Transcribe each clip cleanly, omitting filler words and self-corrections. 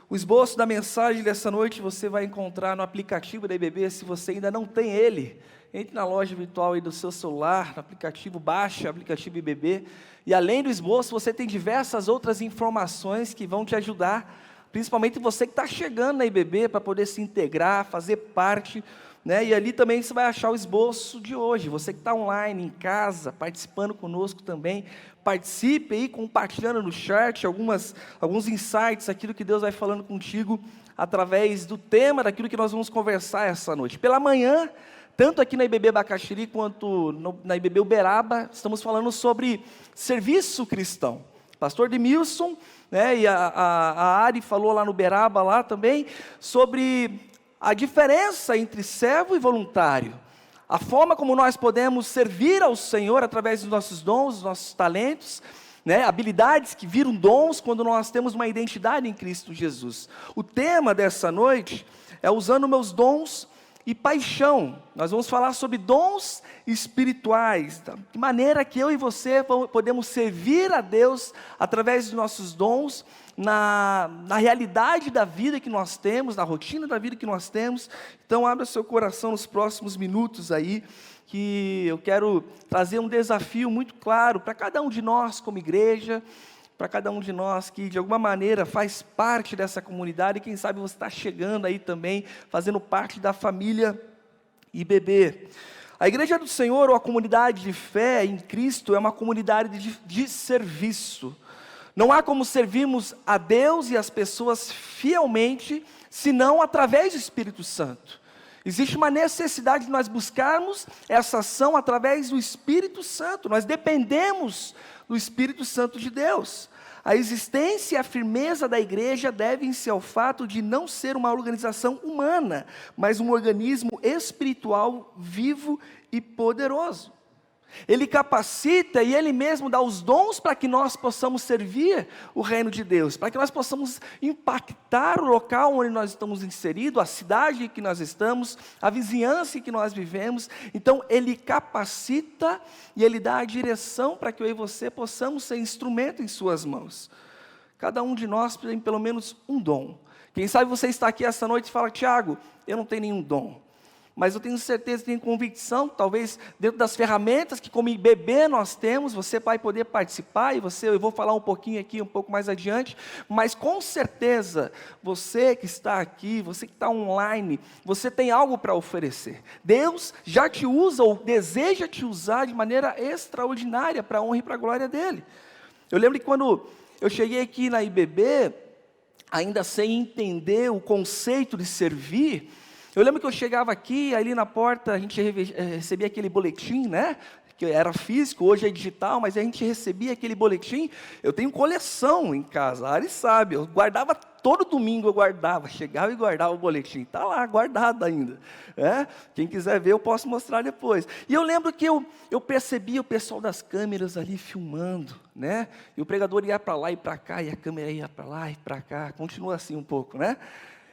O esboço da mensagem dessa noite você vai encontrar no aplicativo da IBB. Se você ainda não tem ele, entre na loja virtual aí do seu celular, no aplicativo, baixe o aplicativo IBB. E além do esboço, você tem diversas outras informações que vão te ajudar, principalmente você que está chegando na IBB, para poder se integrar, fazer parte, né? E ali também você vai achar o esboço de hoje. Você que está online, em casa, participando conosco também, participe aí, compartilhando no chat alguns insights, aquilo que Deus vai falando contigo, através do tema, daquilo que nós vamos conversar essa noite. Pela manhã, tanto aqui na IBB Bacaxiri, quanto na IBB Uberaba, estamos falando sobre serviço cristão. Pastor Demilson, né, e a Ari falou lá no Uberaba, lá também, sobre a diferença entre servo e voluntário. A forma como nós podemos servir ao Senhor através dos nossos dons, dos nossos talentos, né, habilidades que viram dons quando nós temos uma identidade em Cristo Jesus. O tema dessa noite é usando meus dons e paixão. Nós vamos falar sobre dons espirituais, de maneira que eu e você podemos servir a Deus através dos nossos dons, na realidade da vida que nós temos, na rotina da vida que nós temos. Então abra seu coração nos próximos minutos aí, que eu quero trazer um desafio muito claro para cada um de nós como igreja, para cada um de nós que de alguma maneira faz parte dessa comunidade, e quem sabe você está chegando aí também, fazendo parte da família IBB. A Igreja do Senhor, ou a comunidade de fé em Cristo, é uma comunidade de serviço. Não há como servirmos a Deus e as pessoas fielmente, senão através do Espírito Santo. Existe uma necessidade de nós buscarmos essa ação através do Espírito Santo. Nós dependemos do Espírito Santo de Deus. A existência e a firmeza da igreja devem-se ao fato de não ser uma organização humana, mas um organismo espiritual vivo e poderoso. Ele capacita e Ele mesmo dá os dons para que nós possamos servir o reino de Deus, para que nós possamos impactar o local onde nós estamos inseridos, a cidade em que nós estamos, a vizinhança em que nós vivemos. Então Ele capacita e Ele dá a direção para que eu e você possamos ser instrumento em suas mãos. Cada um de nós tem pelo menos um dom. Quem sabe você está aqui essa noite e fala: Tiago, eu não tenho nenhum dom. Mas eu tenho certeza, tenho convicção, talvez dentro das ferramentas que como IBB nós temos, você vai poder participar, e eu vou falar um pouquinho aqui, um pouco mais adiante, mas com certeza, você que está aqui, você que está online, você tem algo para oferecer. Deus já te usa, ou deseja te usar de maneira extraordinária, para a honra e para a glória dEle. Eu lembro que quando eu cheguei aqui na IBB, ainda sem entender o conceito de servir, eu lembro que eu chegava aqui, ali na porta, a gente recebia aquele boletim, né? Que era físico, hoje é digital, mas a gente recebia aquele boletim. Eu tenho coleção em casa, a Ari sabe, eu guardava, todo domingo eu guardava, chegava e guardava o boletim, está lá, guardado ainda. Quem quiser ver, eu posso mostrar depois. E eu lembro que eu percebia o pessoal das câmeras ali filmando, né? E o pregador ia para lá e para cá, e a câmera ia para lá e para cá, continua assim um pouco, né?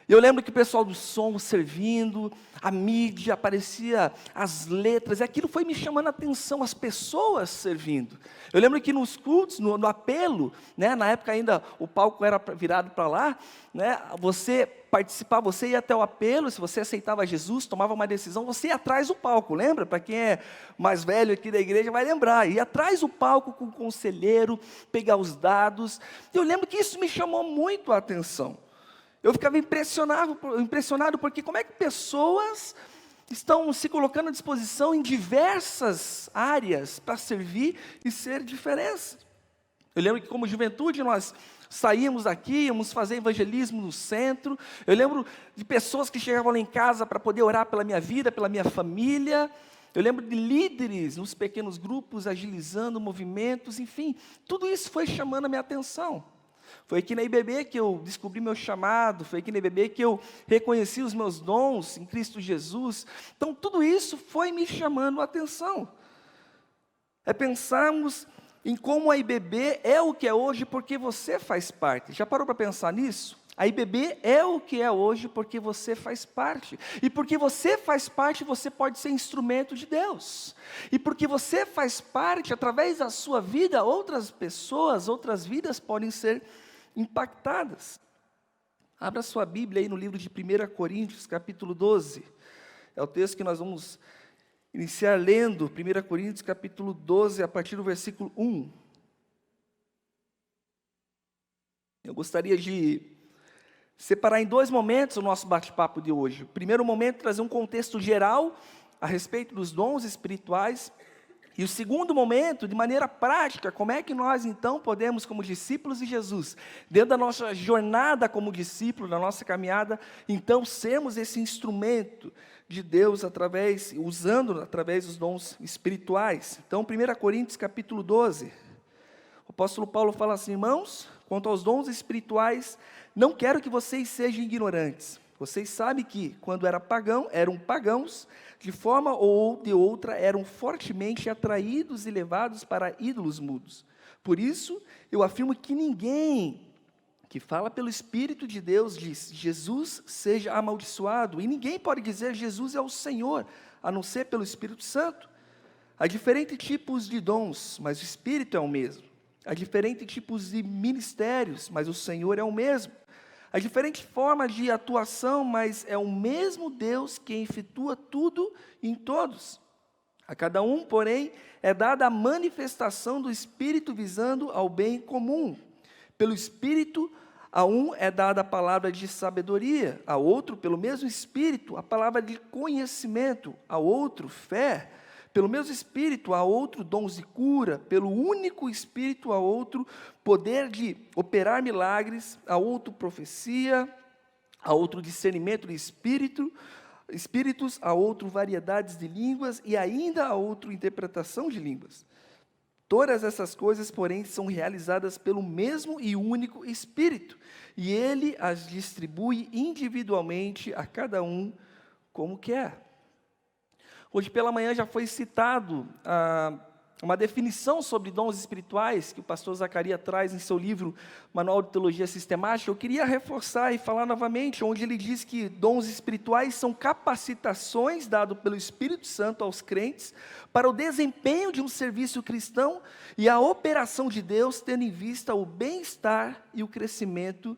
Eu lembro que o pessoal do som servindo, a mídia, aparecia as letras, e aquilo foi me chamando a atenção, as pessoas servindo. Eu lembro que nos cultos, no apelo, né, na época ainda o palco era virado para lá, né, você participava, você ia até o apelo, se você aceitava Jesus, tomava uma decisão, você ia atrás do palco, lembra? Para quem é mais velho aqui da igreja vai lembrar, ia atrás do palco com o conselheiro, pegar os dados. Eu lembro que isso me chamou muito a atenção. Eu ficava impressionado porque como é que pessoas estão se colocando à disposição em diversas áreas para servir e ser diferença. Eu lembro que como juventude nós saímos daqui, íamos fazer evangelismo no centro. Eu lembro de pessoas que chegavam lá em casa para poder orar pela minha vida, pela minha família. Eu lembro de líderes nos pequenos grupos agilizando movimentos, enfim, tudo isso foi chamando a minha atenção. Foi aqui na IBB que eu descobri meu chamado, foi aqui na IBB que eu reconheci os meus dons em Cristo Jesus. Então tudo isso foi me chamando a atenção. É pensarmos em como a IBB é o que é hoje porque você faz parte. Já parou para pensar nisso? A IBB é o que é hoje porque você faz parte. E porque você faz parte, você pode ser instrumento de Deus. E porque você faz parte, através da sua vida, outras pessoas, outras vidas podem ser impactadas. Abra sua Bíblia aí no livro de 1 Coríntios, capítulo 12. É o texto que nós vamos iniciar lendo, 1 Coríntios, capítulo 12, a partir do versículo 1. Eu gostaria de separar em dois momentos o nosso bate-papo de hoje. O primeiro momento, trazer um contexto geral a respeito dos dons espirituais. E o segundo momento, de maneira prática, como é que nós então podemos, como discípulos de Jesus, dentro da nossa jornada como discípulo, na nossa caminhada, então sermos esse instrumento de Deus usando através dos dons espirituais. Então, 1 Coríntios capítulo 12, o apóstolo Paulo fala assim: irmãos, quanto aos dons espirituais, não quero que vocês sejam ignorantes. Vocês sabem que, quando eram pagãos, de forma ou de outra, eram fortemente atraídos e levados para ídolos mudos. Por isso, eu afirmo que ninguém que fala pelo Espírito de Deus diz: Jesus seja amaldiçoado. E ninguém pode dizer: Jesus é o Senhor, a não ser pelo Espírito Santo. Há diferentes tipos de dons, mas o Espírito é o mesmo. Há diferentes tipos de ministérios, mas o Senhor é o mesmo. Há diferentes formas de atuação, mas é o mesmo Deus que efetua tudo em todos. A cada um, porém, é dada a manifestação do Espírito visando ao bem comum. Pelo Espírito, a um é dada a palavra de sabedoria, a outro, pelo mesmo Espírito, a palavra de conhecimento, a outro, fé. Pelo mesmo Espírito, a outro dons de cura, pelo único Espírito, a outro poder de operar milagres, a outro profecia, a outro discernimento de espíritos, a outro variedades de línguas e ainda a outro interpretação de línguas. Todas essas coisas, porém, são realizadas pelo mesmo e único Espírito, e Ele as distribui individualmente a cada um como quer. Hoje pela manhã já foi citado uma definição sobre dons espirituais que o pastor Zacarias traz em seu livro Manual de Teologia Sistemática. Eu queria reforçar e falar novamente, onde ele diz que dons espirituais são capacitações dadas pelo Espírito Santo aos crentes para o desempenho de um serviço cristão e a operação de Deus, tendo em vista o bem-estar e o crescimento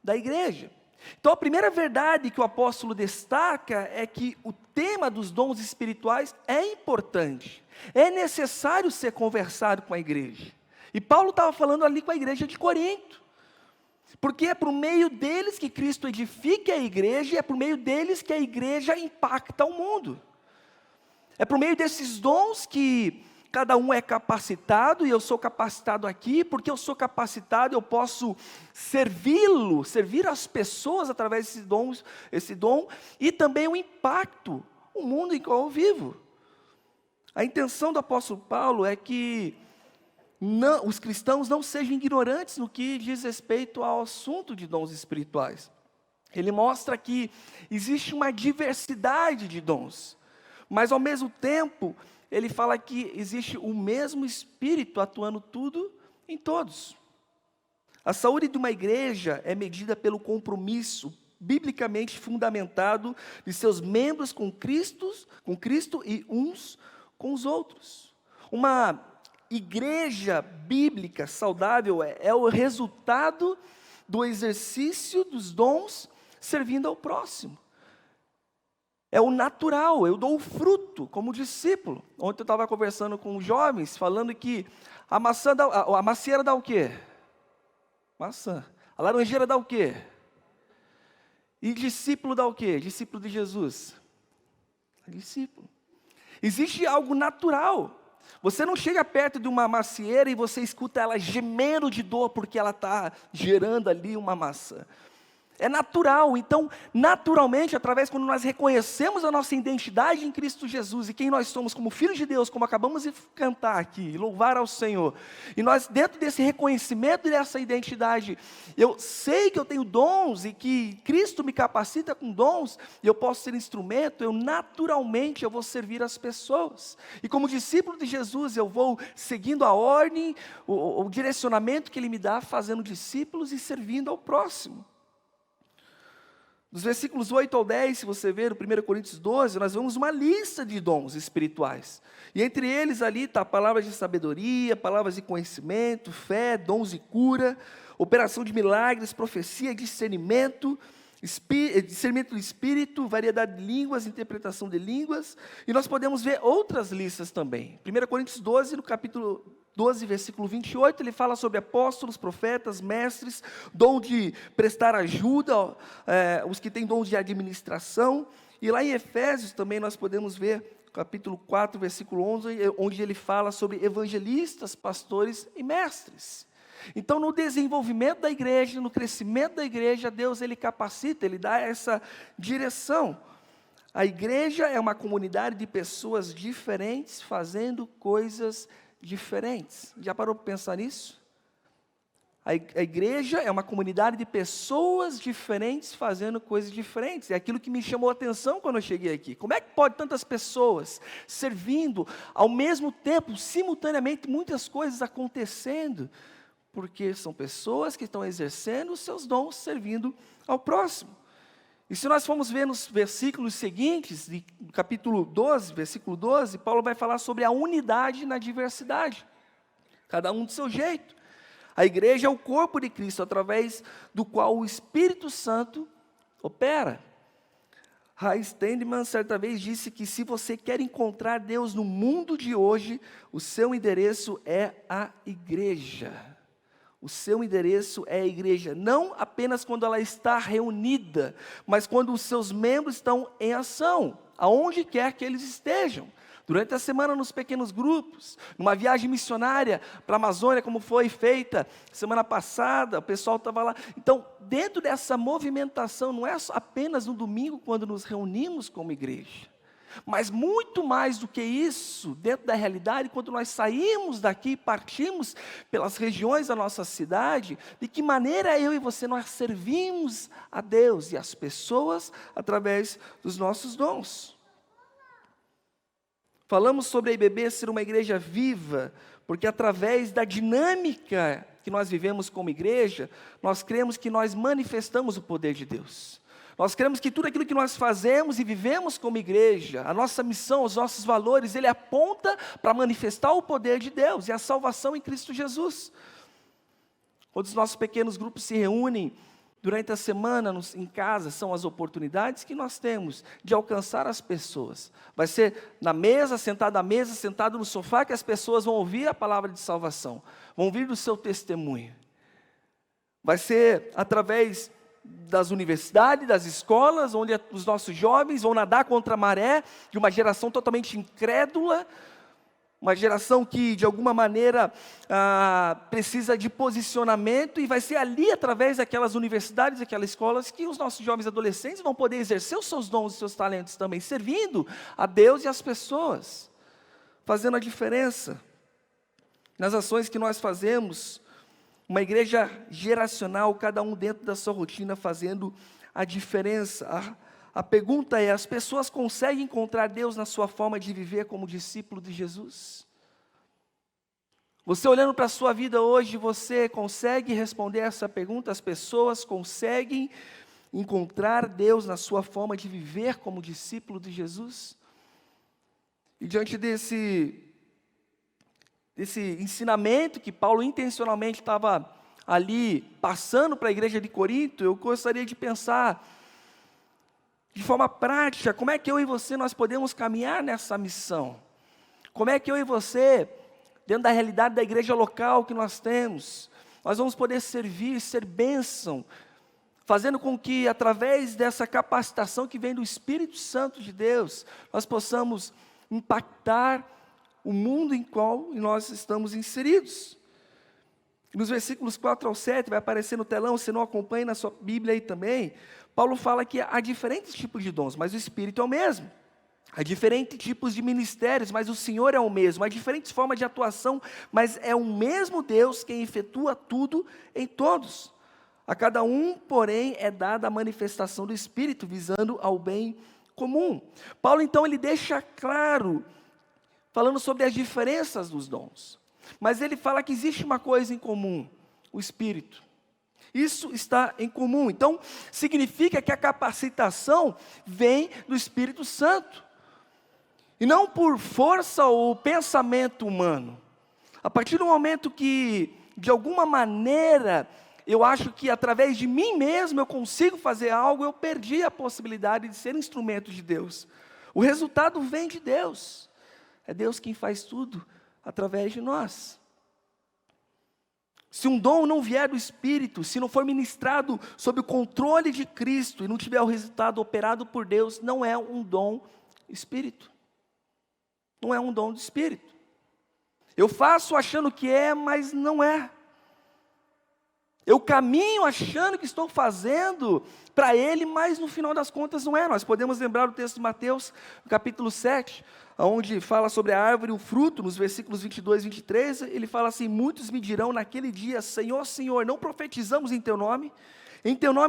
da igreja. Então, a primeira verdade que o apóstolo destaca é que o tema dos dons espirituais é importante, é necessário ser conversado com a igreja. E Paulo estava falando ali com a igreja de Corinto, porque é por meio deles que Cristo edifica a igreja, e é por meio deles que a igreja impacta o mundo. É por meio desses dons que cada um é capacitado, e eu sou capacitado aqui, porque eu sou capacitado, eu posso servir as pessoas através desse dom, e também o impacto, o mundo em qual eu vivo. A intenção do apóstolo Paulo é que os cristãos não sejam ignorantes no que diz respeito ao assunto de dons espirituais. Ele mostra que existe uma diversidade de dons, mas ao mesmo tempo, ele fala que existe o mesmo Espírito atuando tudo em todos. A saúde de uma igreja é medida pelo compromisso biblicamente fundamentado de seus membros com Cristo e uns com os outros. Uma igreja bíblica saudável é o resultado do exercício dos dons servindo ao próximo. É o natural, eu dou o fruto como discípulo. Ontem eu estava conversando com os jovens, falando que a macieira dá o quê? Maçã. A laranjeira dá o quê? E discípulo dá o quê? Discípulo de Jesus. Discípulo. Existe algo natural. Você não chega perto de uma macieira e você escuta ela gemendo de dor porque ela está gerando ali uma maçã. É natural. Então, naturalmente, quando nós reconhecemos a nossa identidade em Cristo Jesus e quem nós somos como filhos de Deus, como acabamos de cantar aqui, louvar ao Senhor, e nós dentro desse reconhecimento dessa identidade, eu sei que eu tenho dons e que Cristo me capacita com dons, e eu posso ser instrumento, naturalmente eu vou servir as pessoas, e como discípulo de Jesus, eu vou seguindo a ordem, o direcionamento que Ele me dá, fazendo discípulos e servindo ao próximo. Dos versículos 8 ao 10, se você ver, no 1 Coríntios 12, nós vemos uma lista de dons espirituais. E entre eles ali está palavras de sabedoria, palavras de conhecimento, fé, dons de cura. operação de milagres, profecia, discernimento do espírito, variedade de línguas, interpretação de línguas, e nós podemos ver outras listas também. 1 Coríntios 12, no capítulo 12, versículo 28, ele fala sobre apóstolos, profetas, mestres, dom de prestar ajuda, os que têm dom de administração, e lá em Efésios também nós podemos ver, capítulo 4, versículo 11, onde ele fala sobre evangelistas, pastores e mestres. Então, no desenvolvimento da igreja, no crescimento da igreja, Deus, Ele capacita, Ele dá essa direção. A igreja é uma comunidade de pessoas diferentes, fazendo coisas diferentes. Já parou para pensar nisso? A igreja é uma comunidade de pessoas diferentes, fazendo coisas diferentes. É aquilo que me chamou a atenção quando eu cheguei aqui. Como é que pode tantas pessoas servindo, ao mesmo tempo, simultaneamente, muitas coisas acontecendo? Porque são pessoas que estão exercendo os seus dons, servindo ao próximo. E se nós formos ver nos versículos seguintes, do capítulo 12, versículo 12, Paulo vai falar sobre a unidade na diversidade, cada um do seu jeito. A igreja é o corpo de Cristo, através do qual o Espírito Santo opera. Heinz Tendemann certa vez disse que se você quer encontrar Deus no mundo de hoje, o seu endereço é a igreja. O seu endereço é a igreja, não apenas quando ela está reunida, mas quando os seus membros estão em ação, aonde quer que eles estejam. Durante a semana nos pequenos grupos, numa viagem missionária para a Amazônia, como foi feita semana passada, o pessoal estava lá. Então, dentro dessa movimentação, não é apenas no domingo quando nos reunimos como igreja, mas muito mais do que isso, dentro da realidade, quando nós saímos daqui e partimos pelas regiões da nossa cidade, de que maneira eu e você nós servimos a Deus e as pessoas através dos nossos dons. Falamos sobre a IBB ser uma igreja viva, porque através da dinâmica que nós vivemos como igreja, nós cremos que nós manifestamos o poder de Deus. Nós cremos que tudo aquilo que nós fazemos e vivemos como igreja, a nossa missão, os nossos valores, ele aponta para manifestar o poder de Deus e a salvação em Cristo Jesus. Quando os nossos pequenos grupos se reúnem durante a semana em casa, são as oportunidades que nós temos de alcançar as pessoas. Vai ser na mesa, sentado no sofá, que as pessoas vão ouvir a palavra de salvação, vão ouvir do seu testemunho. Vai ser através das universidades, das escolas, onde os nossos jovens vão nadar contra a maré, de uma geração totalmente incrédula, uma geração que de alguma maneira precisa de posicionamento, e vai ser ali através daquelas universidades, aquelas escolas, que os nossos jovens adolescentes vão poder exercer os seus dons e seus talentos também, servindo a Deus e as pessoas, fazendo a diferença nas ações que nós fazemos. Uma igreja geracional, cada um dentro da sua rotina, fazendo a diferença. A pergunta é: as pessoas conseguem encontrar Deus na sua forma de viver como discípulo de Jesus? Você olhando para a sua vida hoje, você consegue responder essa pergunta? As pessoas conseguem encontrar Deus na sua forma de viver como discípulo de Jesus? E diante desse ensinamento que Paulo intencionalmente estava ali passando para a igreja de Corinto, eu gostaria de pensar de forma prática, como é que eu e você nós podemos caminhar nessa missão? Como é que eu e você, dentro da realidade da igreja local que nós temos, nós vamos poder servir, ser bênção, fazendo com que através dessa capacitação que vem do Espírito Santo de Deus, nós possamos impactar o mundo em qual nós estamos inseridos. Nos versículos 4 ao 7, vai aparecer no telão, você não acompanha na sua Bíblia aí também, Paulo fala que há diferentes tipos de dons, mas o Espírito é o mesmo. Há diferentes tipos de ministérios, mas o Senhor é o mesmo. Há diferentes formas de atuação, mas é o mesmo Deus quem efetua tudo em todos. A cada um, porém, é dada a manifestação do Espírito, visando ao bem comum. Paulo, então, ele deixa claro, falando sobre as diferenças dos dons. Mas ele fala que existe uma coisa em comum: o Espírito. Isso está em comum. Então, significa que a capacitação vem do Espírito Santo. E não por força ou pensamento humano. A partir do momento que, de alguma maneira, eu acho que através de mim mesmo eu consigo fazer algo, eu perdi a possibilidade de ser instrumento de Deus. O resultado vem de Deus. É Deus quem faz tudo através de nós. Se um dom não vier do Espírito, se não for ministrado sob o controle de Cristo e não tiver o resultado operado por Deus, não é um dom Espírito. Não é um dom do Espírito. Eu faço achando que é, mas não é. Eu caminho achando que estou fazendo para Ele, mas no final das contas não é. Nós podemos lembrar o texto de Mateus, capítulo 7, onde fala sobre a árvore e o fruto, nos versículos 22 e 23, ele fala assim: muitos me dirão naquele dia, Senhor, Senhor, não profetizamos em Teu nome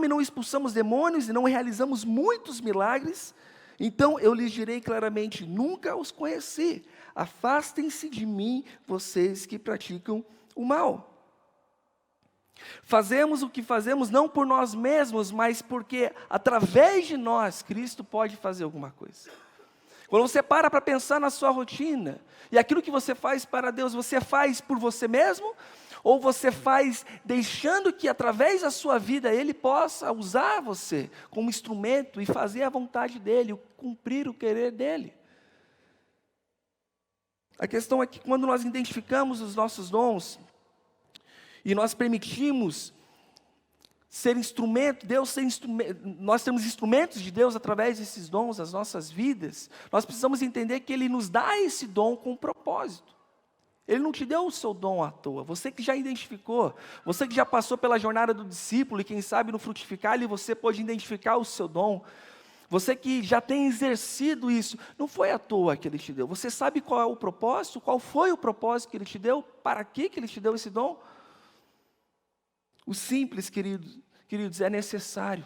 não expulsamos demônios e não realizamos muitos milagres? Então eu lhes direi claramente, nunca os conheci, afastem-se de mim, vocês que praticam o mal. Fazemos o que fazemos não por nós mesmos, mas porque através de nós, Cristo pode fazer alguma coisa. Quando você para pensar na sua rotina, e aquilo que você faz para Deus, você faz por você mesmo? Ou você faz deixando que através da sua vida Ele possa usar você como instrumento e fazer a vontade dEle, cumprir o querer dEle? A questão é que quando nós identificamos os nossos dons, e nós permitimos ser instrumento, nós temos instrumentos de Deus através desses dons nas nossas vidas, nós precisamos entender que Ele nos dá esse dom com um propósito. Ele não te deu o seu dom à toa. Você que já identificou, você que já passou pela jornada do discípulo, e quem sabe no frutificar ali você pode identificar o seu dom, você que já tem exercido isso, não foi à toa que Ele te deu. Você sabe qual é o propósito? Qual foi o propósito que Ele te deu? Para que Ele te deu esse dom? O simples, queridos, é necessário.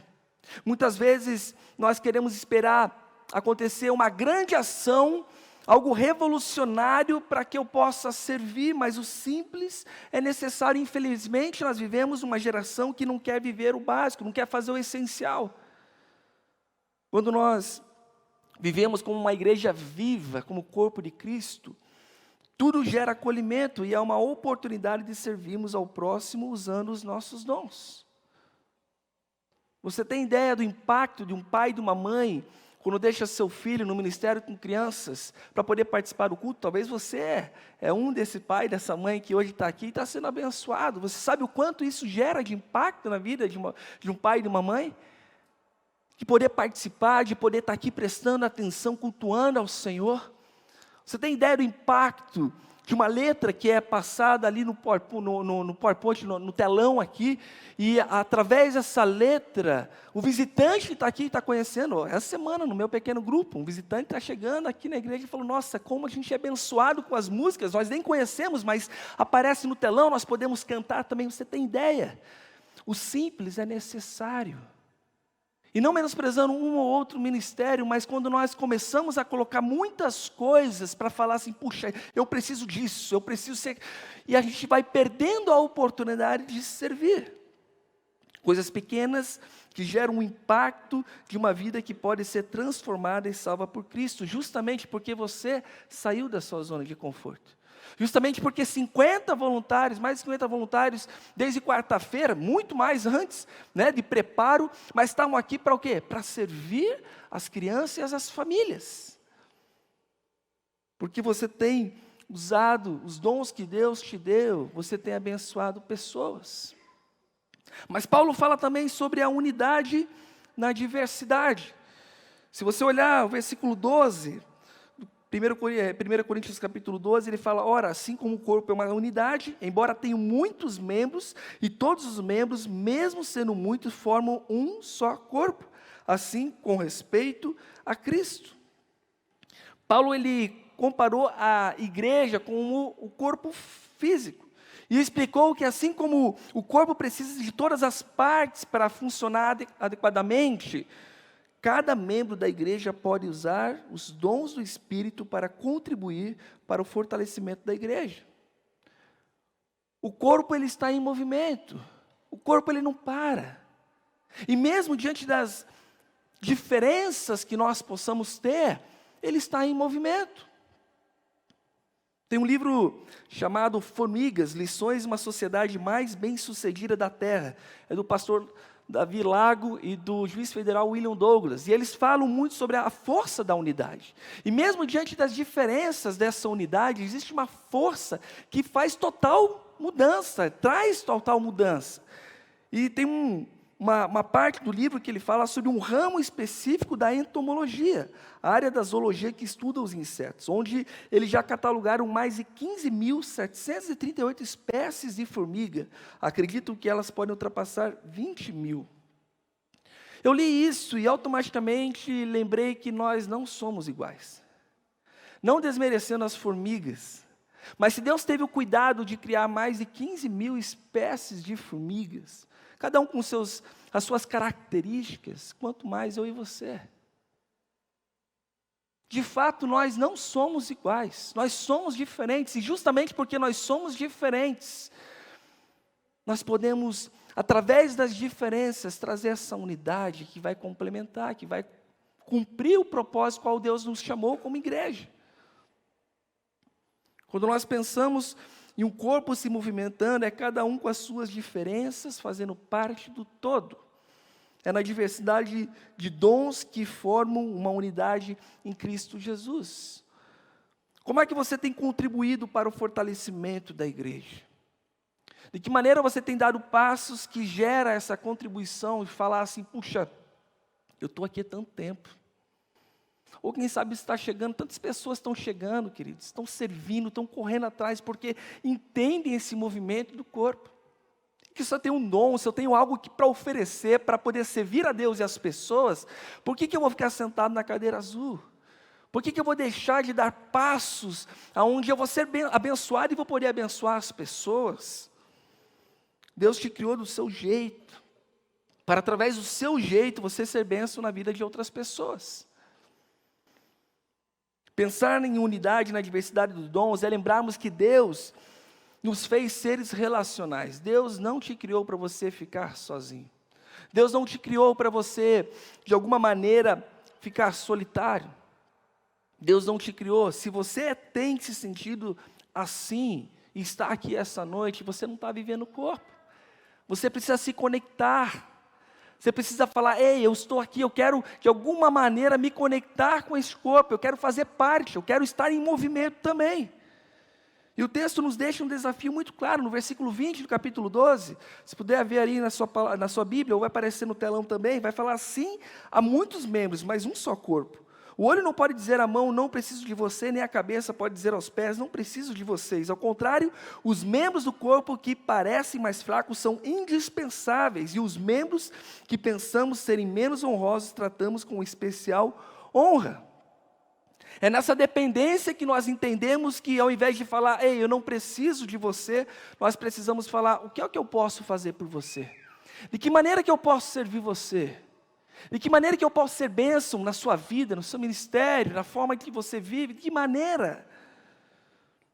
Muitas vezes nós queremos esperar acontecer uma grande ação, algo revolucionário para que eu possa servir, mas o simples é necessário. Infelizmente, nós vivemos uma geração que não quer viver o básico, não quer fazer o essencial. Quando nós vivemos como uma igreja viva, como o corpo de Cristo, tudo gera acolhimento e é uma oportunidade de servirmos ao próximo usando os nossos dons. Você tem ideia do impacto de um pai e de uma mãe quando deixa seu filho no ministério com crianças para poder participar do culto? Talvez você é um desse pai, dessa mãe que hoje está aqui e está sendo abençoado. Você sabe o quanto isso gera de impacto na vida de um pai e de uma mãe? De poder participar, de poder estar aqui prestando atenção, cultuando ao Senhor. Você tem ideia do impacto de uma letra que é passada ali no PowerPoint, no telão aqui, e através dessa letra, o visitante que está aqui está conhecendo, essa semana no meu pequeno grupo, um visitante está chegando aqui na igreja e falou, nossa, como a gente é abençoado com as músicas, nós nem conhecemos, mas aparece no telão, nós podemos cantar também. Você tem ideia? O simples é necessário. E não menosprezando um ou outro ministério, mas quando nós começamos a colocar muitas coisas para falar assim, puxa, eu preciso disso, eu preciso ser... E a gente vai perdendo a oportunidade de servir. Coisas pequenas que geram um impacto de uma vida que pode ser transformada e salva por Cristo, justamente porque você saiu da sua zona de conforto. Justamente porque 50 voluntários, mais de 50 voluntários, desde quarta-feira, muito mais antes, de preparo, mas estavam aqui para o quê? Para servir as crianças e as famílias. Porque você tem usado os dons que Deus te deu, você tem abençoado pessoas. Mas Paulo fala também sobre a unidade na diversidade. Se você olhar o versículo 12... 1 Coríntios capítulo 12, ele fala, ora, assim como o corpo é uma unidade, embora tenha muitos membros, e todos os membros, mesmo sendo muitos, formam um só corpo, assim com respeito a Cristo. Paulo, ele comparou a igreja com o corpo físico, e explicou que assim como o corpo precisa de todas as partes para funcionar adequadamente, cada membro da igreja pode usar os dons do Espírito para contribuir para o fortalecimento da igreja. O corpo, ele está em movimento. O corpo, ele não para. E mesmo diante das diferenças que nós possamos ter, ele está em movimento. Tem um livro chamado Formigas, Lições de uma Sociedade Mais Bem-Sucedida da Terra. É do pastor Davi Lago e do juiz federal William Douglas. E eles falam muito sobre a força da unidade. E mesmo diante das diferenças dessa unidade, existe uma força que faz total mudança, traz total mudança. E tem uma parte do livro que ele fala sobre um ramo específico da entomologia, a área da zoologia que estuda os insetos, onde eles já catalogaram mais de 15.738 espécies de formiga. Acredito que elas podem ultrapassar 20 mil. Eu li isso e automaticamente lembrei que nós não somos iguais. Não desmerecendo as formigas, mas se Deus teve o cuidado de criar mais de 15 mil espécies de formigas, cada um com as suas características, quanto mais eu e você. De fato, nós não somos iguais, nós somos diferentes, e justamente porque nós somos diferentes, nós podemos, através das diferenças, trazer essa unidade que vai complementar, que vai cumprir o propósito qual Deus nos chamou como igreja. Quando nós pensamos em um corpo se movimentando, é cada um com as suas diferenças, fazendo parte do todo. É na diversidade de dons que formam uma unidade em Cristo Jesus. Como é que você tem contribuído para o fortalecimento da igreja? De que maneira você tem dado passos que geram essa contribuição e falar assim, puxa, eu estou aqui há tanto tempo. Ou quem sabe está chegando, tantas pessoas estão chegando, queridos, estão servindo, estão correndo atrás, porque entendem esse movimento do corpo. Que se eu tenho um dom, se eu tenho algo para oferecer, para poder servir a Deus e as pessoas, por que eu vou ficar sentado na cadeira azul? Por que eu vou deixar de dar passos aonde eu vou ser abençoado e vou poder abençoar as pessoas? Deus te criou do seu jeito, para através do seu jeito você ser bênção na vida de outras pessoas. Pensar em unidade na diversidade dos dons é lembrarmos que Deus nos fez seres relacionais. Deus não te criou para você ficar sozinho. Deus não te criou para você, de alguma maneira, ficar solitário. Deus não te criou. Se você tem se sentido assim, e está aqui essa noite, você não está vivendo o corpo. Você precisa se conectar. Você precisa falar, ei, eu estou aqui, eu quero de alguma maneira me conectar com esse corpo, eu quero fazer parte, eu quero estar em movimento também. E o texto nos deixa um desafio muito claro, no versículo 20 do capítulo 12, se puder ver ali na sua Bíblia, ou vai aparecer no telão também, vai falar assim, há muitos membros, mas um só corpo. O olho não pode dizer à mão, não preciso de você, nem a cabeça pode dizer aos pés, não preciso de vocês. Ao contrário, os membros do corpo que parecem mais fracos são indispensáveis, e os membros que pensamos serem menos honrosos, tratamos com especial honra. É nessa dependência que nós entendemos que ao invés de falar, ei, eu não preciso de você, nós precisamos falar, o que é que eu posso fazer por você? De que maneira que eu posso servir você? De que maneira que eu posso ser bênção na sua vida, no seu ministério, na forma que você vive? De que maneira?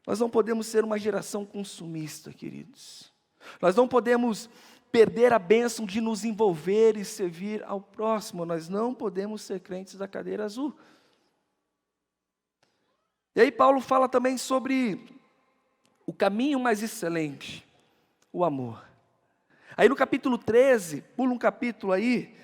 Nós não podemos ser uma geração consumista, queridos. Nós não podemos perder a bênção de nos envolver e servir ao próximo. Nós não podemos ser crentes da cadeira azul. E aí Paulo fala também sobre o caminho mais excelente, o amor. Aí no capítulo 13, pula um capítulo aí,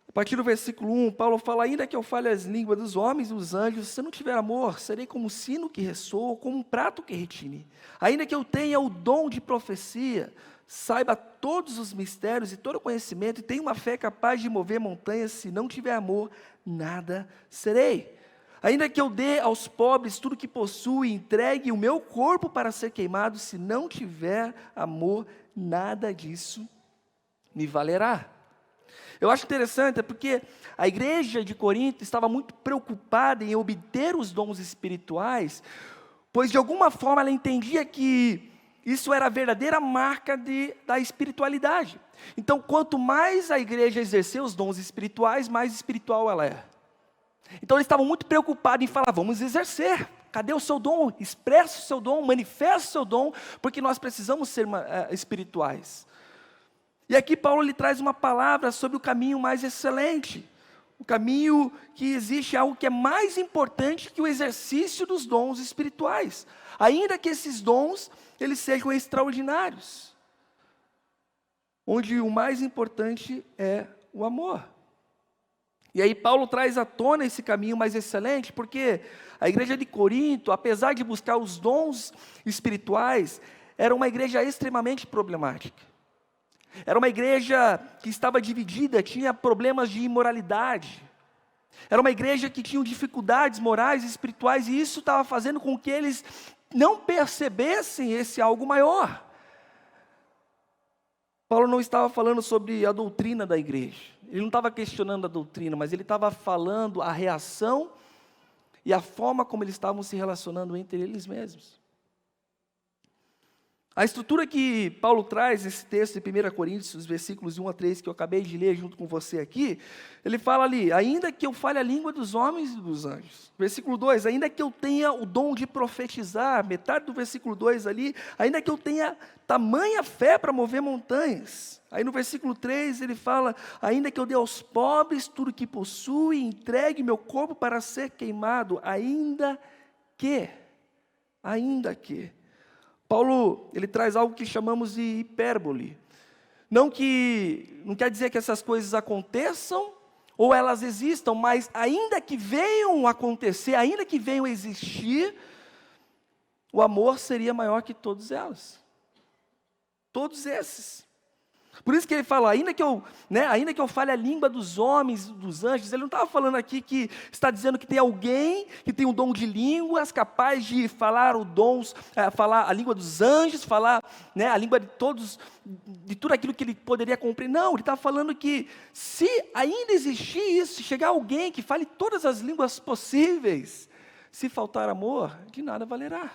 a partir do versículo 1, Paulo fala, ainda que eu fale as línguas dos homens e dos anjos, se eu não tiver amor, serei como um sino que ressoa, ou como um prato que retine. Ainda que eu tenha o dom de profecia, saiba todos os mistérios e todo o conhecimento, e tenha uma fé capaz de mover montanhas, se não tiver amor, nada serei. Ainda que eu dê aos pobres tudo que possuo e entregue o meu corpo para ser queimado, se não tiver amor, nada disso me valerá. Eu acho interessante, porque a igreja de Corinto estava muito preocupada em obter os dons espirituais, pois de alguma forma ela entendia que isso era a verdadeira marca da espiritualidade. Então, quanto mais a igreja exercer os dons espirituais, mais espiritual ela é. Então eles estavam muito preocupados em falar, vamos exercer, cadê o seu dom? Expressa o seu dom, manifesta o seu dom, porque nós precisamos ser espirituais. E aqui Paulo lhe traz uma palavra sobre o caminho mais excelente, O caminho que existe algo que é mais importante que o exercício dos dons espirituais. Ainda que esses dons, eles sejam extraordinários. Onde o mais importante é o amor. E aí Paulo traz à tona esse caminho mais excelente, porque a igreja de Corinto, apesar de buscar os dons espirituais, era uma igreja extremamente problemática. Era uma igreja que estava dividida, tinha problemas de imoralidade. Era uma igreja que tinha dificuldades morais e espirituais, e isso estava fazendo com que eles não percebessem esse algo maior. Paulo não estava falando sobre a doutrina da igreja. Ele não estava questionando a doutrina, mas ele estava falando a reação e a forma como eles estavam se relacionando entre eles mesmos. A estrutura que Paulo traz nesse texto de 1 Coríntios, versículos 1 a 3, que eu acabei de ler junto com você aqui, ele fala ali, ainda que eu fale a língua dos homens e dos anjos. Versículo 2, ainda que eu tenha o dom de profetizar, metade do versículo 2 ali, ainda que eu tenha tamanha fé para mover montanhas. Aí no versículo 3 ele fala, ainda que eu dê aos pobres tudo que possui, entregue meu corpo para ser queimado, ainda que. Paulo, ele traz algo que chamamos de hipérbole. Não quer dizer que essas coisas aconteçam, ou elas existam, mas ainda que venham acontecer, ainda que venham existir, o amor seria maior que todas elas. Todos esses. Por isso que ele fala, ainda que eu fale a língua dos homens, dos anjos, ele não estava falando aqui que está dizendo que tem alguém que tem um dom de línguas, capaz de falar falar a língua dos anjos, falar a língua de todos, de tudo aquilo que ele poderia compreender. Não, ele está falando que se ainda existir isso, se chegar alguém que fale todas as línguas possíveis, se faltar amor, de nada valerá.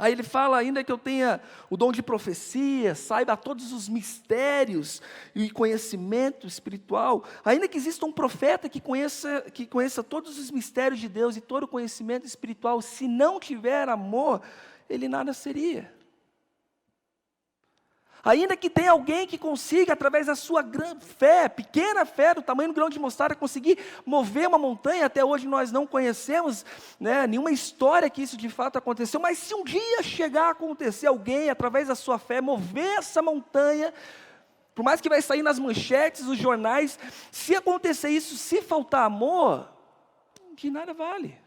Aí ele fala, ainda que eu tenha o dom de profecia, saiba todos os mistérios e conhecimento espiritual, ainda que exista um profeta que conheça todos os mistérios de Deus e todo o conhecimento espiritual, se não tiver amor, ele nada seria. Ainda que tenha alguém que consiga, através da sua grande fé, pequena fé, do tamanho do grão de mostarda, conseguir mover uma montanha, até hoje nós não conhecemos nenhuma história que isso de fato aconteceu, mas se um dia chegar a acontecer alguém, através da sua fé, mover essa montanha, por mais que vai sair nas manchetes, nos jornais, se acontecer isso, se faltar amor, de nada vale.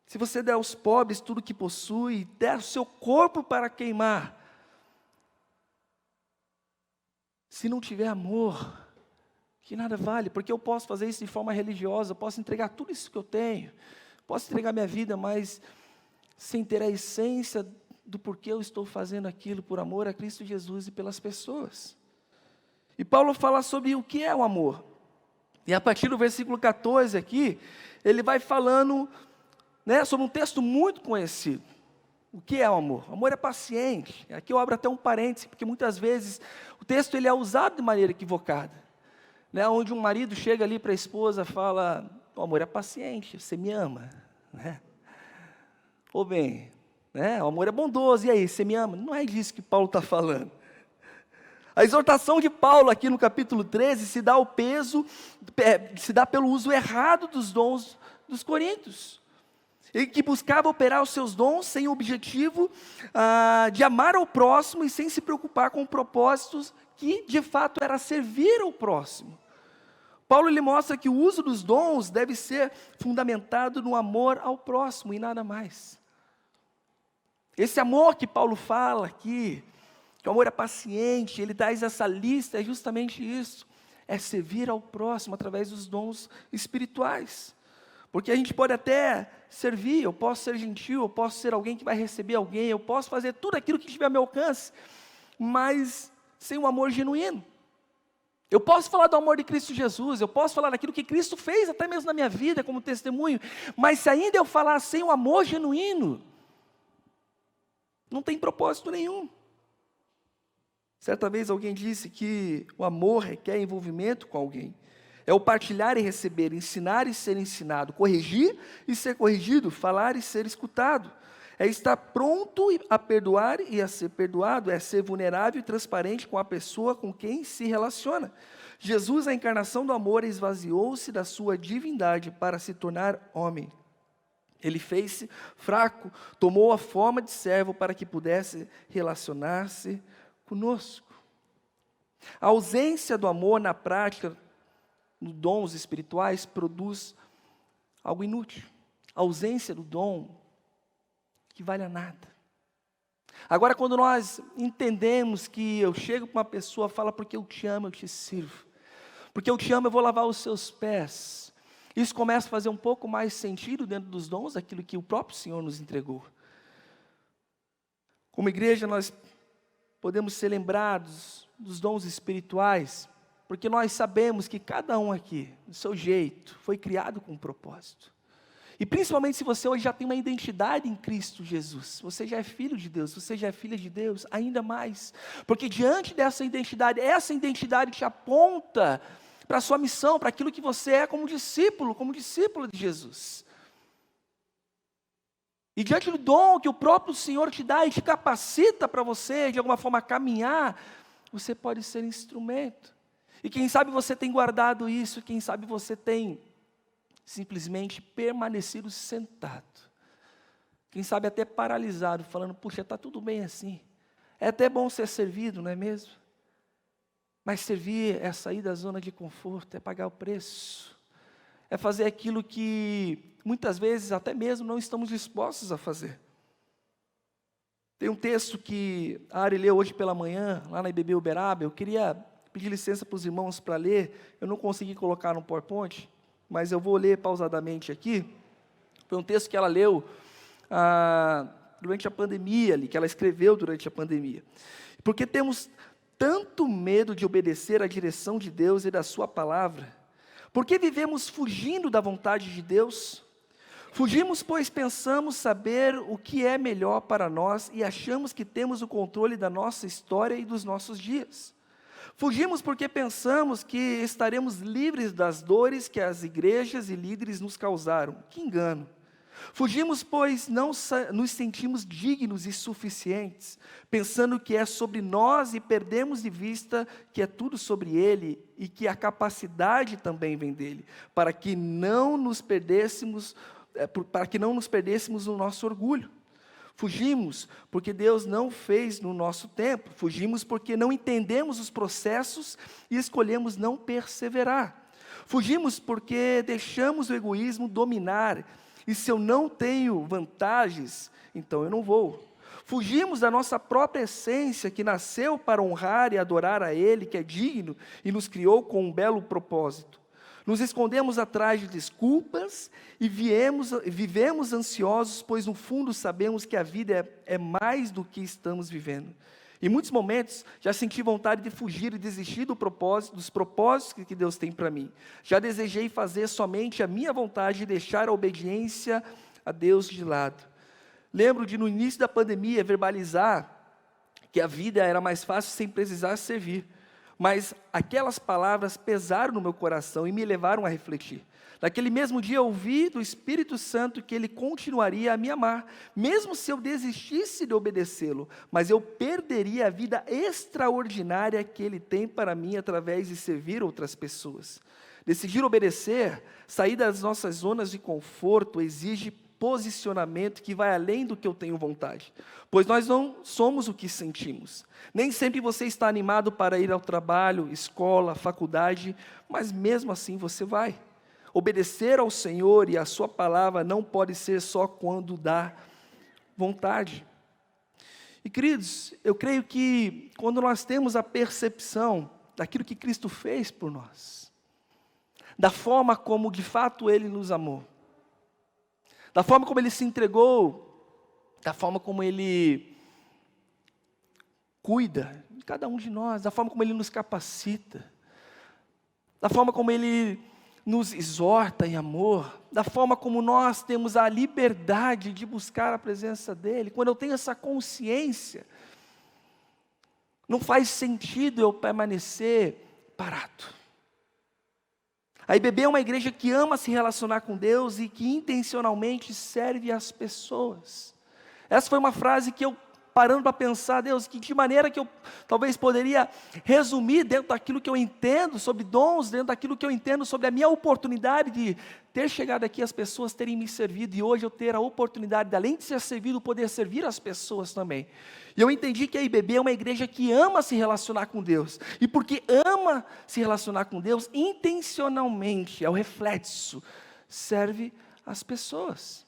Se você der aos pobres tudo que possui, der o seu corpo para queimar, se não tiver amor, que nada vale, porque eu posso fazer isso de forma religiosa, eu posso entregar tudo isso que eu tenho, posso entregar minha vida, mas sem ter a essência do porquê eu estou fazendo aquilo, por amor a Cristo Jesus e pelas pessoas. E Paulo fala sobre o que é o amor. E a partir do versículo 14 aqui, ele vai falando sobre um texto muito conhecido. O que é o amor? O amor é paciente. Aqui eu abro até um parêntese, porque muitas vezes o texto ele é usado de maneira equivocada. Onde um marido chega ali para a esposa e fala, o amor é paciente, você me ama. Ou bem, o amor é bondoso, e aí, você me ama? Não é disso que Paulo está falando. A exortação de Paulo aqui no capítulo 13 se dá pelo uso errado dos dons dos coríntios. Ele que buscava operar os seus dons sem o objetivo de amar ao próximo e sem se preocupar com propósitos que de fato era servir ao próximo. Paulo ele mostra que o uso dos dons deve ser fundamentado no amor ao próximo e nada mais. Esse amor que Paulo fala aqui, que o amor é paciente, ele traz essa lista, é justamente isso, é servir ao próximo através dos dons espirituais. Porque a gente pode até servir, eu posso ser gentil, eu posso ser alguém que vai receber alguém, eu posso fazer tudo aquilo que tiver ao meu alcance, mas sem um amor genuíno. Eu posso falar do amor de Cristo Jesus, eu posso falar daquilo que Cristo fez, até mesmo na minha vida, como testemunho, mas se ainda eu falar sem um amor genuíno, não tem propósito nenhum. Certa vez alguém disse que o amor requer envolvimento com alguém. É o partilhar e receber, ensinar e ser ensinado, corrigir e ser corrigido, falar e ser escutado. É estar pronto a perdoar e a ser perdoado, é ser vulnerável e transparente com a pessoa com quem se relaciona. Jesus, a encarnação do amor, esvaziou-se da sua divindade para se tornar homem. Ele fez-se fraco, tomou a forma de servo para que pudesse relacionar-se conosco. A ausência do amor na prática, nos dons espirituais, produz algo inútil. A ausência do dom que vale a nada. Agora, quando nós entendemos que eu chego para uma pessoa e falo, porque eu te amo, eu te sirvo. Porque eu te amo, eu vou lavar os seus pés. Isso começa a fazer um pouco mais sentido dentro dos dons, aquilo que o próprio Senhor nos entregou. Como igreja, nós podemos ser lembrados dos dons espirituais, porque nós sabemos que cada um aqui, do seu jeito, foi criado com um propósito. E principalmente se você hoje já tem uma identidade em Cristo Jesus, você já é filho de Deus, você já é filha de Deus, ainda mais. Porque diante dessa identidade, essa identidade te aponta para a sua missão, para aquilo que você é como discípulo de Jesus. E diante do dom que o próprio Senhor te dá e te capacita para você, de alguma forma, caminhar, você pode ser instrumento. E quem sabe você tem guardado isso, quem sabe você tem simplesmente permanecido sentado. Quem sabe até paralisado, falando, puxa, está tudo bem assim. É até bom ser servido, não é mesmo? Mas servir é sair da zona de conforto, é pagar o preço. É fazer aquilo que muitas vezes até mesmo não estamos dispostos a fazer. Tem um texto que a Ari leu hoje pela manhã, lá na IBB Uberaba. Eu queria pedir licença para os irmãos para ler. Eu não consegui colocar no PowerPoint, mas eu vou ler pausadamente aqui. Foi um texto que ela leu durante a pandemia, ali, que ela escreveu durante a pandemia. Porque temos tanto medo de obedecer à direção de Deus e da sua palavra? Porque vivemos fugindo da vontade de Deus? Fugimos, pois pensamos saber o que é melhor para nós e achamos que temos o controle da nossa história e dos nossos dias. Fugimos porque pensamos que estaremos livres das dores que as igrejas e líderes nos causaram. Que engano! Fugimos, pois não nos sentimos dignos e suficientes, pensando que é sobre nós e perdemos de vista que é tudo sobre Ele e que a capacidade também vem dEle, para que não nos perdêssemos no nosso orgulho. Fugimos porque Deus não fez no nosso tempo. Fugimos porque não entendemos os processos e escolhemos não perseverar. Fugimos porque deixamos o egoísmo dominar. E se eu não tenho vantagens, então eu não vou. Fugimos da nossa própria essência, que nasceu para honrar e adorar a Ele, que é digno, e nos criou com um belo propósito. Nos escondemos atrás de desculpas e vivemos ansiosos, pois no fundo sabemos que a vida é mais do que estamos vivendo. Em muitos momentos, já senti vontade de fugir e desistir dos propósitos que Deus tem para mim. Já desejei fazer somente a minha vontade e deixar a obediência a Deus de lado. Lembro de, no início da pandemia, verbalizar que a vida era mais fácil sem precisar servir. Mas aquelas palavras pesaram no meu coração e me levaram a refletir. Naquele mesmo dia eu ouvi do Espírito Santo que Ele continuaria a me amar, mesmo se eu desistisse de obedecê-lo, mas eu perderia a vida extraordinária que Ele tem para mim através de servir outras pessoas. Decidir obedecer, sair das nossas zonas de conforto, exige posicionamento que vai além do que eu tenho vontade, pois nós não somos o que sentimos. Nem sempre você está animado para ir ao trabalho, escola, faculdade, mas mesmo assim você vai. Obedecer ao Senhor e à sua palavra não pode ser só quando dá vontade. E queridos, eu creio que quando nós temos a percepção daquilo que Cristo fez por nós, da forma como de fato Ele nos amou, da forma como Ele se entregou, da forma como Ele cuida de cada um de nós, da forma como Ele nos capacita, da forma como Ele nos exorta em amor, da forma como nós temos a liberdade de buscar a presença dEle. Quando eu tenho essa consciência, não faz sentido eu permanecer parado. A IBB é uma igreja que ama se relacionar com Deus e que intencionalmente serve as pessoas. Essa foi uma frase que eu parando para pensar, Deus, de maneira que eu talvez poderia resumir dentro daquilo que eu entendo sobre dons, dentro daquilo que eu entendo sobre a minha oportunidade de ter chegado aqui, as pessoas terem me servido, e hoje eu ter a oportunidade, de, além de ser servido, poder servir as pessoas também. E eu entendi que a IBB é uma igreja que ama se relacionar com Deus, e porque ama se relacionar com Deus, intencionalmente, é o reflexo, serve as pessoas.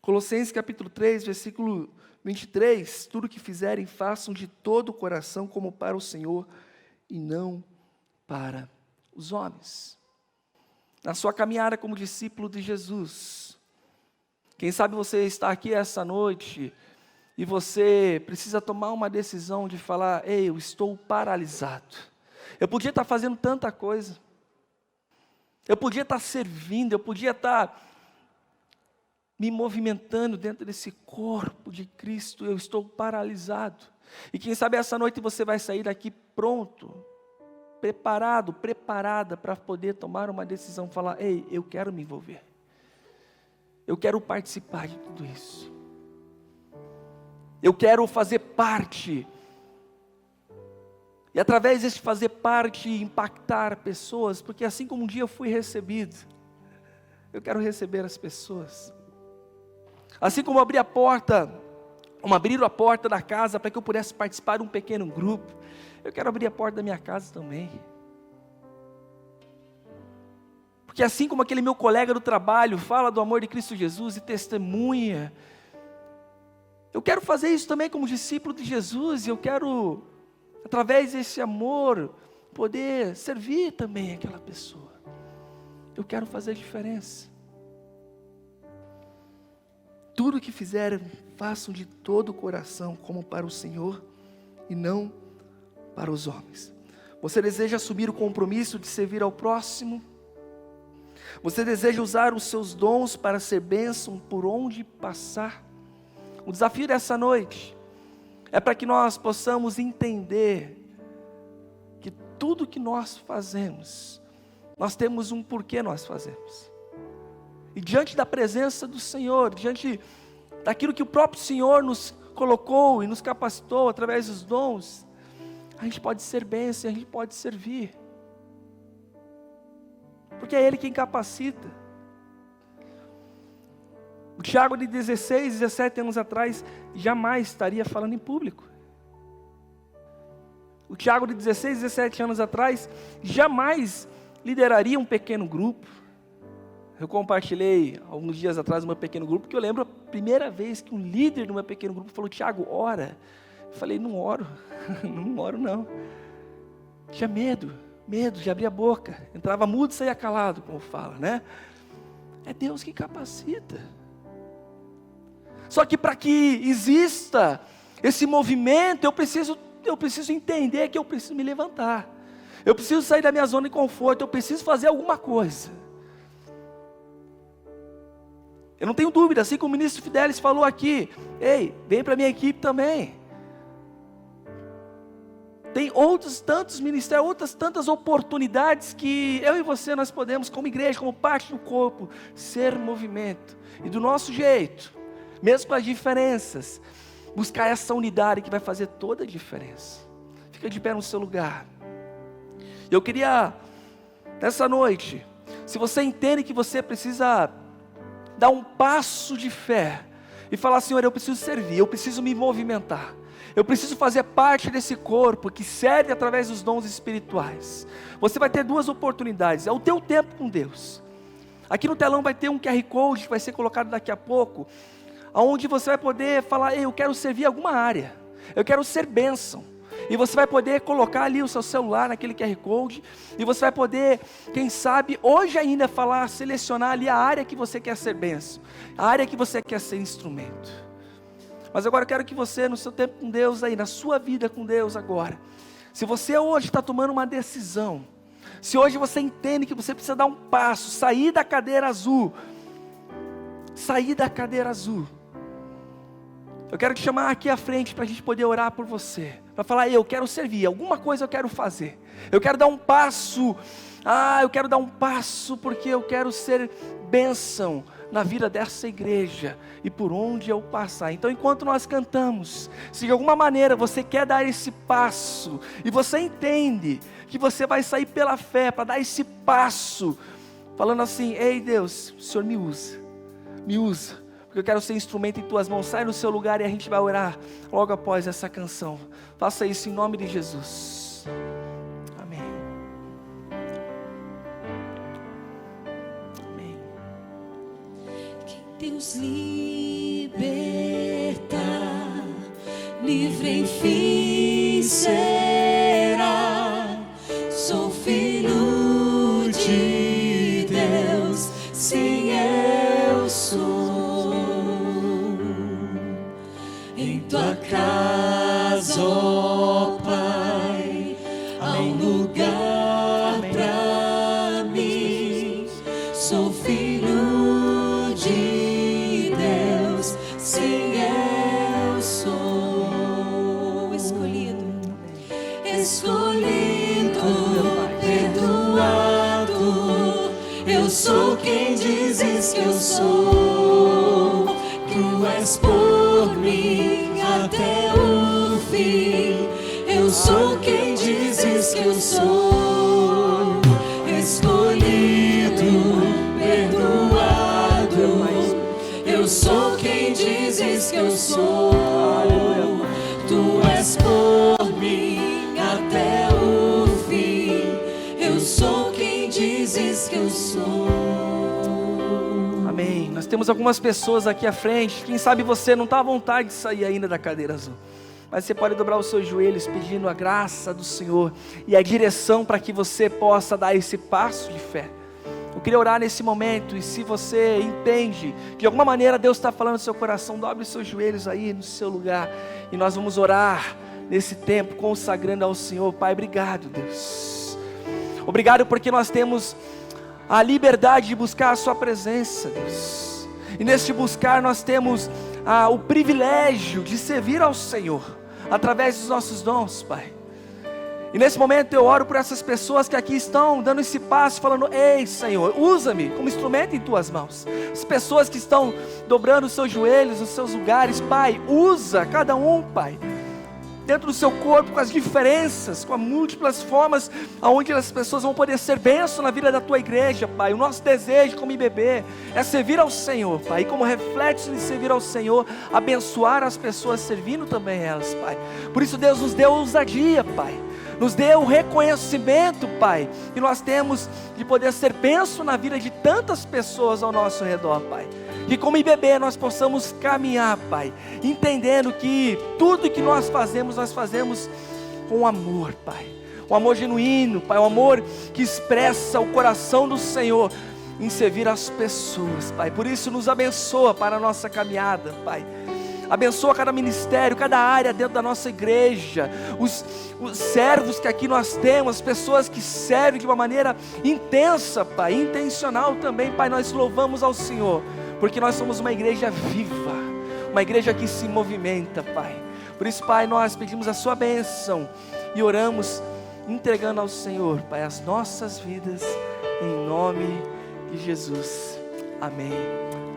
Colossenses capítulo 3, versículo 23, tudo que fizerem, façam de todo o coração, como para o Senhor, e não para os homens. Na sua caminhada como discípulo de Jesus, quem sabe você está aqui essa noite, e você precisa tomar uma decisão de falar, ei, eu estou paralisado, eu podia estar fazendo tanta coisa, eu podia estar servindo, eu podia estar me movimentando dentro desse corpo de Cristo, eu estou paralisado. E quem sabe essa noite você vai sair daqui pronto, preparado, preparada para poder tomar uma decisão, falar, ei, eu quero me envolver. Eu quero participar de tudo isso. Eu quero fazer parte. E através desse fazer parte, impactar pessoas, porque assim como um dia eu fui recebido, eu quero receber as pessoas. Assim como abriram a porta da casa para que eu pudesse participar de um pequeno grupo, eu quero abrir a porta da minha casa também. Porque assim como aquele meu colega do trabalho fala do amor de Cristo Jesus e testemunha, eu quero fazer isso também como discípulo de Jesus, e eu quero, através desse amor, poder servir também aquela pessoa. Eu quero fazer diferença. Tudo que fizerem, façam de todo o coração, como para o Senhor, e não para os homens. Você deseja assumir o compromisso de servir ao próximo? Você deseja usar os seus dons para ser bênção por onde passar? O desafio dessa noite é para que nós possamos entender que tudo que nós fazemos, nós temos um porquê nós fazemos. E diante da presença do Senhor, diante daquilo que o próprio Senhor nos colocou e nos capacitou através dos dons, a gente pode ser bênção, a gente pode servir. Porque é Ele quem capacita. O Tiago de 16, 17 anos atrás, jamais estaria falando em público. O Tiago de 16, 17 anos atrás, jamais lideraria um pequeno grupo. Eu compartilhei alguns dias atrás no meu pequeno grupo, que eu lembro a primeira vez que um líder do meu pequeno grupo falou, Tiago, ora. Eu falei, não oro, não oro não. Tinha medo de abrir a boca. Entrava mudo e saía calado, como fala, né? É Deus que capacita. Só que para que exista esse movimento, eu preciso entender que eu preciso me levantar. Eu preciso sair da minha zona de conforto, eu preciso fazer alguma coisa. Eu não tenho dúvida, assim como o ministro Fidelis falou aqui, ei, vem para a minha equipe também. Tem outros tantos ministérios, outras tantas oportunidades que eu e você nós podemos, como igreja, como parte do corpo, ser movimento. E do nosso jeito, mesmo com as diferenças, buscar essa unidade que vai fazer toda a diferença. Fica de pé no seu lugar. Eu queria, nessa noite, se você entende que você precisa dar um passo de fé e falar, Senhor, eu preciso servir, eu preciso me movimentar, eu preciso fazer parte desse corpo que serve através dos dons espirituais. Você vai ter duas oportunidades, é o teu tempo com Deus. Aqui no telão vai ter um QR Code que vai ser colocado daqui a pouco, onde você vai poder falar, eu quero servir alguma área, eu quero ser bênção. E você vai poder colocar ali o seu celular naquele QR Code, e você vai poder, quem sabe, hoje ainda falar, selecionar ali a área que você quer ser bênção, a área que você quer ser instrumento. Mas agora eu quero que você, no seu tempo com Deus aí, na sua vida com Deus agora, se você hoje está tomando uma decisão, se hoje você entende que você precisa dar um passo, sair da cadeira azul, eu quero te chamar aqui à frente para a gente poder orar por você, para falar, eu quero servir, alguma coisa eu quero fazer, eu quero dar um passo, eu quero dar um passo porque eu quero ser bênção na vida dessa igreja e por onde eu passar. Então, enquanto nós cantamos, se de alguma maneira você quer dar esse passo e você entende que você vai sair pela fé para dar esse passo, falando assim: ei Deus, o Senhor me usa, porque eu quero ser instrumento em tuas mãos. Sai no seu lugar e a gente vai orar logo após essa canção. Faça isso em nome de Jesus. Amém. Amém. Quem Deus liberta, livre enfim será. Sou filho de Deus, sim, eu sou. Em tua casa, ó Pai, há um lugar pra mim. Sou filho de Deus, sim, eu sou. Escolhido, perdoado. Eu sou quem dizes que eu sou. Tu és por mim até o fim. Eu sou quem dizes que eu sou. Escolhido, perdoado. Eu sou quem dizes que eu sou. Tu és por mim até o fim. Eu sou quem dizes que eu sou. Amém. Nós temos algumas pessoas aqui à frente. Quem sabe você não está à vontade de sair ainda da cadeira azul, mas você pode dobrar os seus joelhos pedindo a graça do Senhor e a direção para que você possa dar esse passo de fé. Eu queria orar nesse momento, e se você entende que de alguma maneira Deus está falando no seu coração, dobre os seus joelhos aí no seu lugar, e nós vamos orar nesse tempo, consagrando ao Senhor. Pai, obrigado, Deus. Obrigado porque nós temos a liberdade de buscar a sua presença, Deus. E neste buscar nós temos o privilégio de servir ao Senhor, através dos nossos dons, Pai. E nesse momento eu oro por essas pessoas que aqui estão dando esse passo, falando: ei Senhor, usa-me como instrumento em tuas mãos. As pessoas que estão dobrando os seus joelhos nos seus lugares, Pai, usa cada um, Pai, dentro do seu corpo, com as diferenças, com as múltiplas formas aonde as pessoas vão poder ser bênção na vida da tua igreja, Pai. O nosso desejo como IBB é servir ao Senhor, Pai, e como reflexo de servir ao Senhor, abençoar as pessoas servindo também elas, Pai. Por isso Deus nos deu ousadia, Pai, nos dê o reconhecimento, Pai, que nós temos de poder ser bênção na vida de tantas pessoas ao nosso redor, Pai. Que como IBB nós possamos caminhar, Pai, entendendo que tudo que nós fazemos com amor, Pai. Um amor genuíno, Pai, um amor que expressa o coração do Senhor em servir as pessoas, Pai. Por isso nos abençoa para a nossa caminhada, Pai. Abençoa cada ministério, cada área dentro da nossa igreja, os servos que aqui nós temos, as pessoas que servem de uma maneira intensa, Pai, intencional também, Pai. Nós louvamos ao Senhor, porque nós somos uma igreja viva, uma igreja que se movimenta, Pai. Por isso, Pai, nós pedimos a sua bênção e oramos entregando ao Senhor, Pai, as nossas vidas, em nome de Jesus. Amém.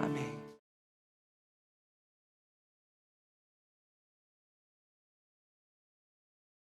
Amém.